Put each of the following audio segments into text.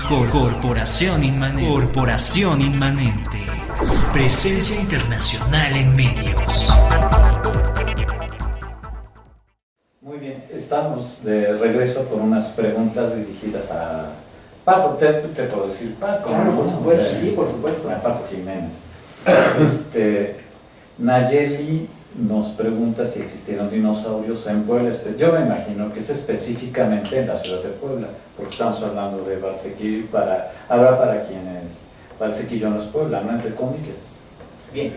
Corporación Inmanente. Presencia internacional en medios. Muy bien, estamos de regreso con unas preguntas dirigidas a Paco. ¿Te puedo decir Paco? Claro, ¿no? por supuesto, Sí, sí, por supuesto. a Paco Jiménez. Nayeli nos pregunta si existieron dinosaurios en Puebla. Yo me imagino que es específicamente en la ciudad de Puebla, porque estamos hablando de Valsequillo, para quienes Valsequillo no es Puebla, ¿no? Entre comillas. Bien.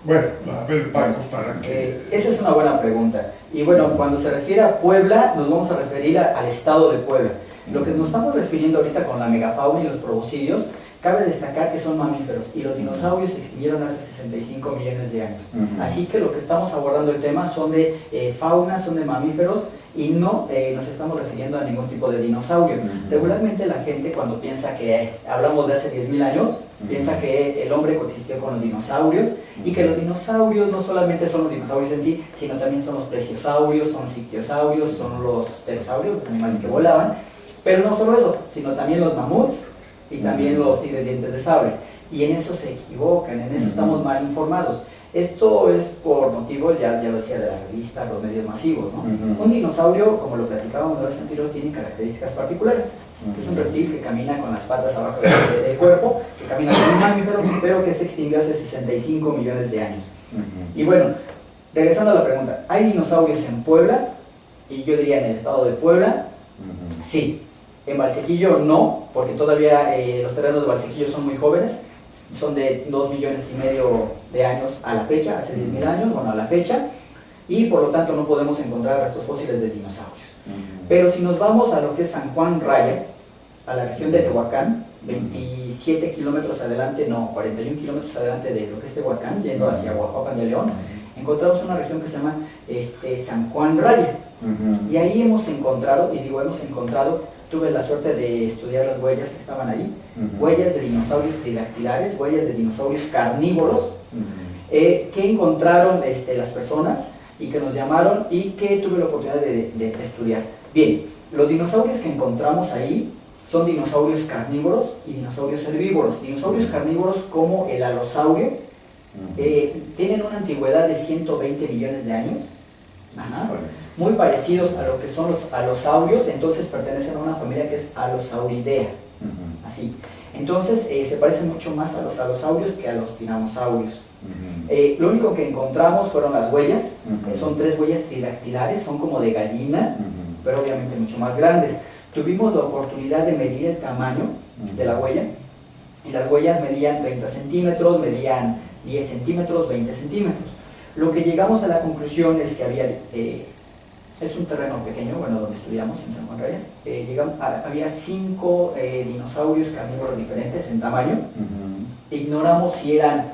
Bueno, a ver, Paco, para que... Esa es una buena pregunta. Y bueno, cuando se refiere a Puebla, nos vamos a referir al estado de Puebla. Lo que nos estamos refiriendo ahorita con la megafauna y los proboscidios, cabe destacar que son mamíferos y los dinosaurios se extinguieron hace 65 millones de años. Así que lo que estamos abordando el tema son de fauna, son de mamíferos y no nos estamos refiriendo a ningún tipo de dinosaurio. Regularmente la gente cuando piensa que hablamos de hace 10.000 años, piensa que el hombre coexistió con los dinosaurios y que los dinosaurios no solamente son los dinosaurios en sí, sino también son los plesiosaurios, son los ictiosaurios, son los pterosaurios, los animales que volaban, pero no solo eso, sino también los mamuts y también los tigres dientes de sable. Y en eso se equivocan, en eso estamos mal informados. Esto es por motivo, ya lo decía, de la revista, los medios masivos, ¿no? Un dinosaurio, como lo platicábamos la vez anterior, tiene características particulares. Es un reptil que camina con las patas abajo del cuerpo, que camina como un mamífero, pero que se extinguió hace 65 millones de años. Y bueno, regresando a la pregunta, ¿hay dinosaurios en Puebla? Y yo diría en el estado de Puebla, sí. En Valsequillo no, porque todavía los terrenos de Valsequillo son muy jóvenes, son de 2,5 millones de años a la fecha, hace 10.000 años, bueno, a la fecha, y por lo tanto no podemos encontrar restos fósiles de dinosaurios. Pero si nos vamos a lo que es San Juan Raya, a la región de Tehuacán, 27 kilómetros adelante, no, 41 kilómetros adelante de lo que es Tehuacán, yendo hacia Guajuapan de León, encontramos una región que se llama San Juan Raya. Y ahí hemos encontrado, y digo hemos encontrado, tuve la suerte de estudiar las huellas que estaban ahí, huellas de dinosaurios tridactilares, huellas de dinosaurios carnívoros, que encontraron las personas y que nos llamaron y que tuve la oportunidad de estudiar. Bien, los dinosaurios que encontramos ahí son dinosaurios carnívoros y dinosaurios herbívoros. Dinosaurios carnívoros como el alosaurio tienen una antigüedad de 120 millones de años. Muy parecidos a lo que son los alosaurios, entonces pertenecen a una familia que es Alosauridae, así. Entonces se parecen mucho más a los alosaurios que a los tiraноsaurios. Lo único que encontramos fueron las huellas, son 3 huellas tridactilares, son como de gallina, pero obviamente mucho más grandes. Tuvimos la oportunidad de medir el tamaño de la huella, y las huellas medían 30 centímetros, medían 10 centímetros, 20 centímetros. Lo que llegamos a la conclusión es que había, es un terreno pequeño, bueno, donde estudiamos en San Juan Raya, había 5 dinosaurios carnívoros diferentes en tamaño. Ignoramos si eran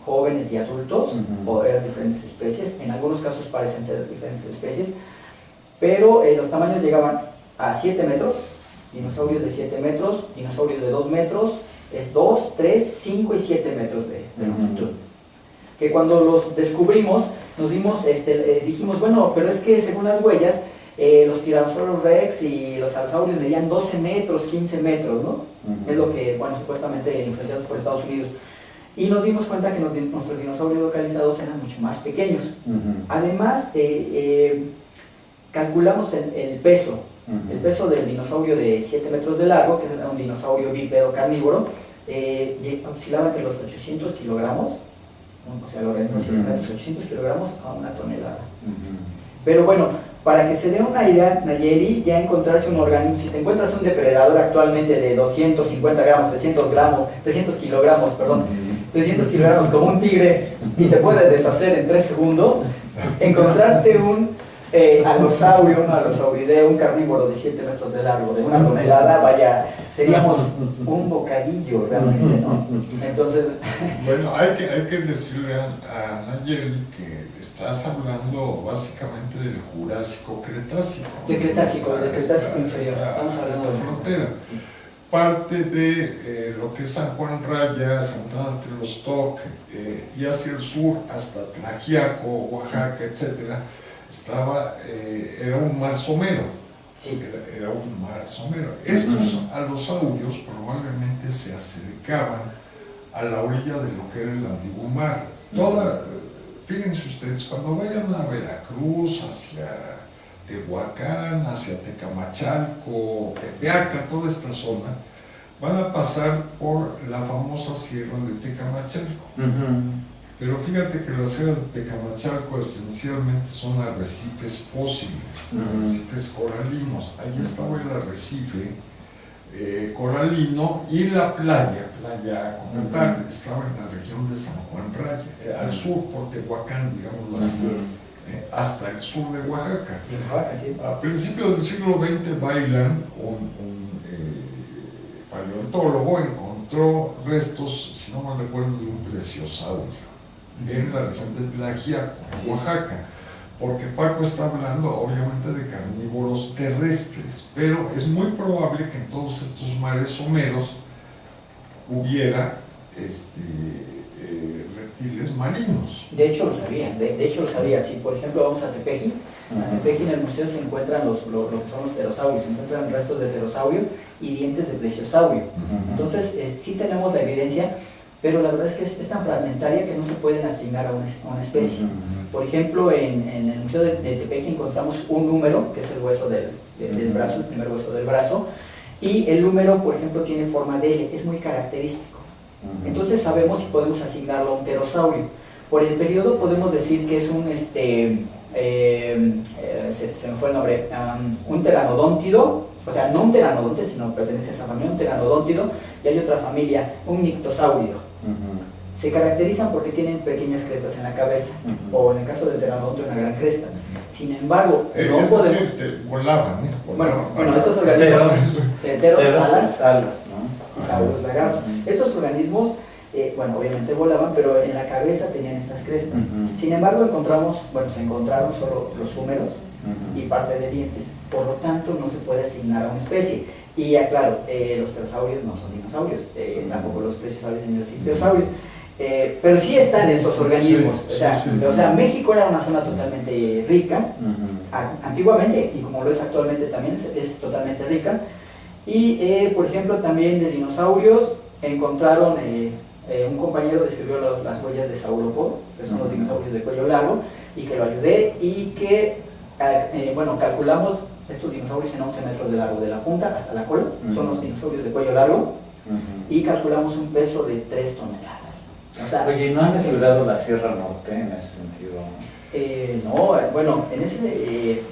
jóvenes y adultos o eran diferentes especies, en algunos casos parecen ser diferentes especies, pero los tamaños llegaban a 7 metros, dinosaurios de 7 metros, dinosaurios de 2 metros, es 2, 3, 5 y 7 metros de longitud. Que cuando los descubrimos, nos dimos, dijimos, bueno, pero es que según las huellas, los tiranosaurios rex y los alosaurios medían 12 metros, 15 metros, ¿no? Es lo que, bueno, supuestamente influenciados por Estados Unidos. Y nos dimos cuenta que nuestros dinosaurios localizados eran mucho más pequeños. Además, calculamos el peso. El peso del dinosaurio de 7 metros de largo, que era un dinosaurio bípedo carnívoro, oscilaba entre los 800 kilogramos, o sea, los 800 kilogramos a 1 tonelada. Pero bueno, para que se dé una idea, Nayeli, ya encontrarse un organismo, si te encuentras un depredador actualmente de 250 gramos, 300 kilogramos, perdón, 300 kilogramos como un tigre y te puede deshacer en 3 segundos, encontrarte un alosaurio, un alosauridae, un carnívoro de 7 metros de largo, de 1 tonelada, vaya, seríamos un bocadillo realmente, ¿no? Entonces... Bueno, hay que decirle a Nayeli que estás hablando básicamente del Jurásico-Cretácico. Del Cretácico inferior, estamos hablando de frontera. Sí. Parte de lo que es San Juan Raya, Santana de los Toc, y hacia el sur hasta Tlaxiaco, Oaxaca, etcétera, era un marsomero, Sí. Era un mar somero. Estos alosaurios probablemente se acercaban a la orilla de lo que era el antiguo mar. Fíjense ustedes, cuando vayan a Veracruz, hacia Tehuacán, hacia Tecamachalco, Tepeaca, toda esta zona, van a pasar por la famosa sierra de Tecamachalco. Pero fíjate que la sierra de Tecamachalco esencialmente son arrecifes fósiles, arrecifes coralinos. Ahí estaba el arrecife coralino, y la playa como tal, estaba en la región de San Juan Raya, al sur por Tehuacán, digámoslo así, hasta el sur de Oaxaca. A principios del siglo XX, Bailan, un paleontólogo, encontró restos, si no mal recuerdo, de un plesiosaurio en la región de Tlaxiaco, Oaxaca. Porque Paco está hablando obviamente de carnívoros terrestres, pero es muy probable que en todos estos mares someros hubiera reptiles marinos. De hecho lo sabía, de hecho lo sabía. Si por ejemplo vamos a Tepeji, en el museo se encuentran lo que son los pterosaurios, se encuentran restos de pterosaurio y dientes de plesiosaurio. Entonces sí tenemos la evidencia, pero la verdad es que es tan fragmentaria que no se pueden asignar a una especie. Por ejemplo, en el Museo de Tepeji encontramos un número, que es el hueso del brazo, el primer hueso del brazo, y el número, por ejemplo, tiene forma de L, es muy característico. Entonces sabemos si podemos asignarlo a un pterosaurio. Por el periodo podemos decir que es se me fue el nombre, un pteranodóntido, o sea, no un pteranodonte, sino pertenece a esa familia, un pteranodóntido, y hay otra familia, un nictosáurido. Se caracterizan porque tienen pequeñas crestas en la cabeza, o en el caso del pteranodonte una gran cresta. Sin embargo, no podemos... volaban, Bueno, estos organismos, alas, y sauros lagartos. Estos organismos, obviamente volaban, pero en la cabeza tenían estas crestas. Sin embargo, se encontraron solo los húmeros y parte de dientes. Por lo tanto, no se puede asignar a una especie. Y aclaro, los pterosaurios no son dinosaurios, tampoco los plesiosaurios ni los ictiosaurios. Pero sí están esos organismos. O sea, México era una zona totalmente rica, antiguamente, y como lo es actualmente también, es totalmente rica. Y, por ejemplo, también de dinosaurios encontraron, un compañero describió las huellas de saurópodo, que son los dinosaurios de cuello largo, y que lo ayudé, y que, calculamos estos dinosaurios en 11 metros de largo, de la punta hasta la cola, son los dinosaurios de cuello largo, y calculamos un peso de 3 toneladas. O sea, oye, ¿y no han estudiado la Sierra Norte en ese sentido? No,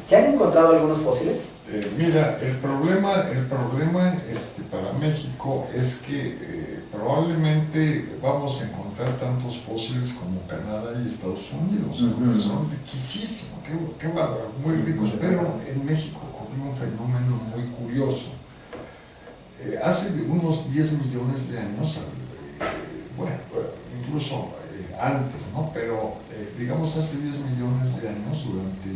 se han encontrado algunos fósiles. Mira, el problema para México es que probablemente vamos a encontrar tantos fósiles como Canadá y Estados Unidos, que son riquísimos, qué bárbaro, muy ricos, pero en México ocurrió un fenómeno muy curioso. Hace unos 10 millones de años, incluso antes, ¿no? Pero digamos hace 10 millones de años, durante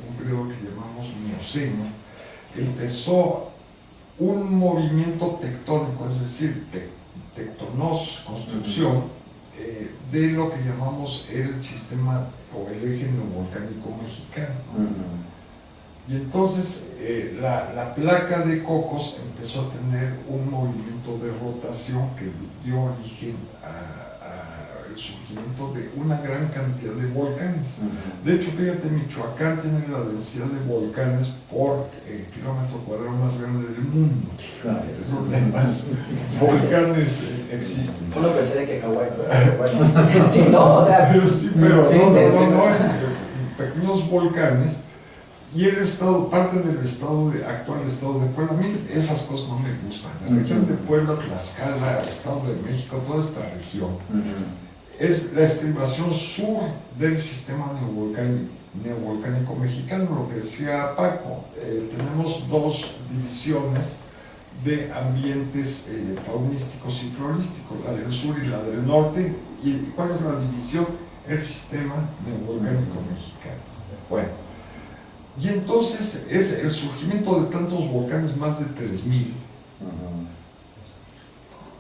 un periodo que llamamos Mioceno, empezó un movimiento tectónico, es decir, tectonos, construcción, de lo que llamamos el sistema o el eje neovolcánico mexicano. Y entonces la placa de Cocos empezó a tener un movimiento de rotación que dio origen al surgimiento de una gran cantidad de volcanes. De hecho, fíjate, Michoacán tiene la densidad de volcanes por kilómetro cuadrado más grande del mundo. Es donde más volcanes existen. Uno pensé que Hawái, pero bueno. Sí, no, o sea... Pero no, pequeños volcanes. Y parte del actual estado de Puebla, a mí esas cosas no me gustan. La región de Puebla, Tlaxcala, el Estado de México, toda esta región, es la estribación sur del sistema neovolcánico mexicano, lo que decía Paco. Tenemos dos divisiones de ambientes faunísticos y florísticos, la del sur y la del norte. ¿Y cuál es la división? El sistema neovolcánico mexicano. Bueno. Y entonces es el surgimiento de tantos volcanes, más de 3000,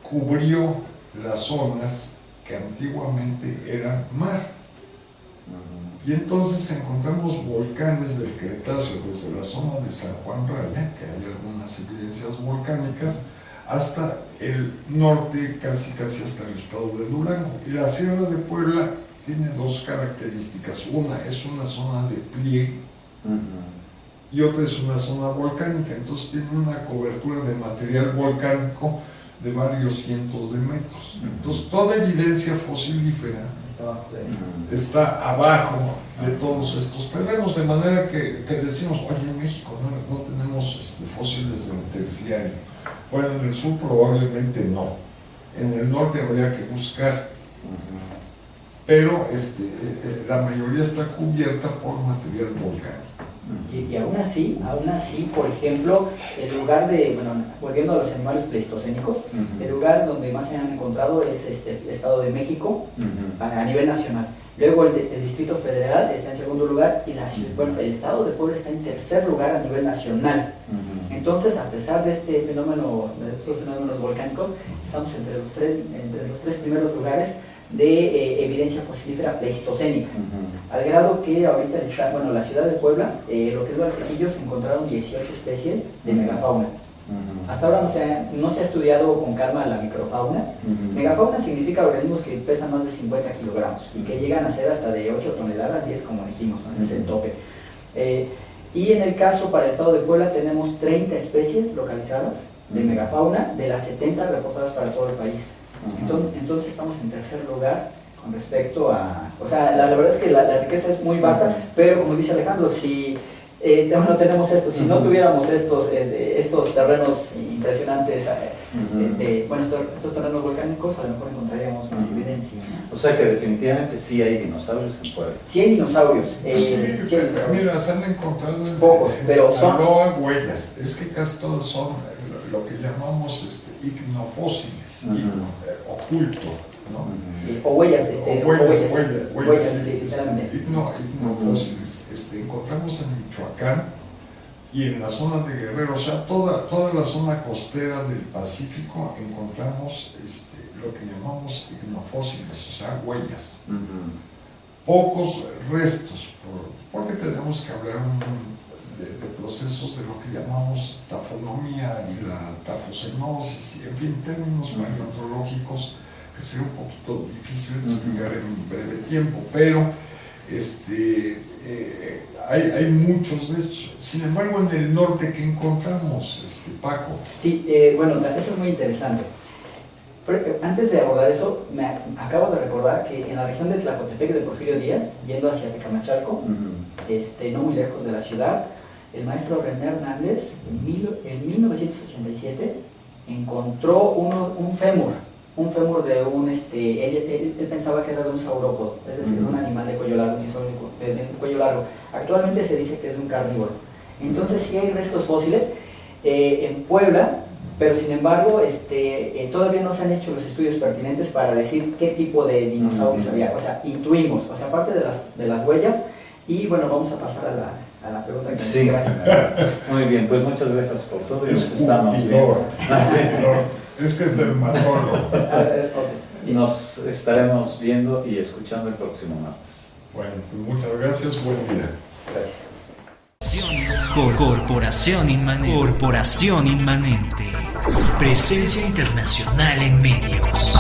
cubrió las zonas que antiguamente eran mar. Y entonces encontramos volcanes del Cretáceo desde la zona de San Juan Raya, que hay algunas evidencias volcánicas, hasta el norte, casi hasta el estado de Durango. Y la Sierra de Puebla tiene dos características. Una es una zona de pliegue y otra es una zona volcánica. Entonces tiene una cobertura de material volcánico de varios cientos de metros. Entonces toda evidencia fosilífera está abajo de todos estos terrenos, de manera que decimos, oye, en México no tenemos fósiles del terciario. Bueno, en el sur probablemente no, en el norte habría que buscar, pero la mayoría está cubierta por material volcánico. Y aún así, por ejemplo, el lugar de, bueno, volviendo a los animales pleistocénicos, el lugar donde más se han encontrado es el Estado de México a nivel nacional. Luego el Distrito Federal está en segundo lugar y bueno, el Estado de Puebla está en tercer lugar a nivel nacional. Entonces, a pesar de estos fenómenos volcánicos, estamos entre los tres primeros lugares de evidencia fosilífera pleistocénica, al grado que ahorita la ciudad de Puebla, lo que es Valsequillo, se encontraron 18 especies de megafauna. Hasta ahora no se ha estudiado con calma la microfauna. Megafauna significa organismos que pesan más de 50 kilogramos y que llegan a ser hasta de 8 toneladas, 10 como dijimos, ¿no? Ese es el tope. Y en el caso para el estado de Puebla tenemos 30 especies localizadas de megafauna de las 70 reportadas para todo el país. Entonces estamos en tercer lugar con respecto a... O sea, la verdad es que la riqueza es muy vasta, pero como dice Alejandro, si no tenemos esto, si no tuviéramos estos terrenos impresionantes, estos terrenos volcánicos, a lo mejor encontraríamos más evidencia, ¿no? O sea que definitivamente sí hay dinosaurios en Puebla. Sí hay dinosaurios. Mira, se han encontrado en pocos, pero son huellas. Es que casi todas son lo que llamamos ignofósiles, oculto, ¿no? O huellas, huellas, literalmente. Ignofósiles. Encontramos en Michoacán y en la zona de Guerrero, o sea, toda la zona costera del Pacífico encontramos lo que llamamos ignofósiles, o sea, huellas. Pocos restos, porque tenemos que hablar de procesos de lo que llamamos tafonomía y la tafocenosis, y en fin, términos paleontológicos que sería un poquito difícil de explicar en un breve tiempo, pero hay muchos de estos. Sin embargo, en el norte, ¿qué encontramos, Paco? Sí, bueno, eso es muy interesante. Pero antes de abordar eso, me acabo de recordar que en la región de Tlacotepec de Porfirio Díaz, yendo hacia Tecamachalco, no muy lejos de la ciudad, el maestro René Hernández en 1987 encontró un fémur de él pensaba que era de un saurópodo, es decir, un animal de cuello largo, Actualmente se dice que es un carnívoro. Entonces sí hay restos fósiles en Puebla, pero sin embargo todavía no se han hecho los estudios pertinentes para decir qué tipo de dinosaurios había. O sea, intuimos, aparte de las huellas. Y bueno, vamos a pasar a la pregunta que sí. Gracias. Muy bien, pues muchas gracias por todo y nos estamos viendo. Es que es dermatólogo. Y nos estaremos viendo y escuchando el próximo martes. Bueno, pues muchas gracias, buen día. Gracias. Corporación Inmanente. Presencia internacional en medios.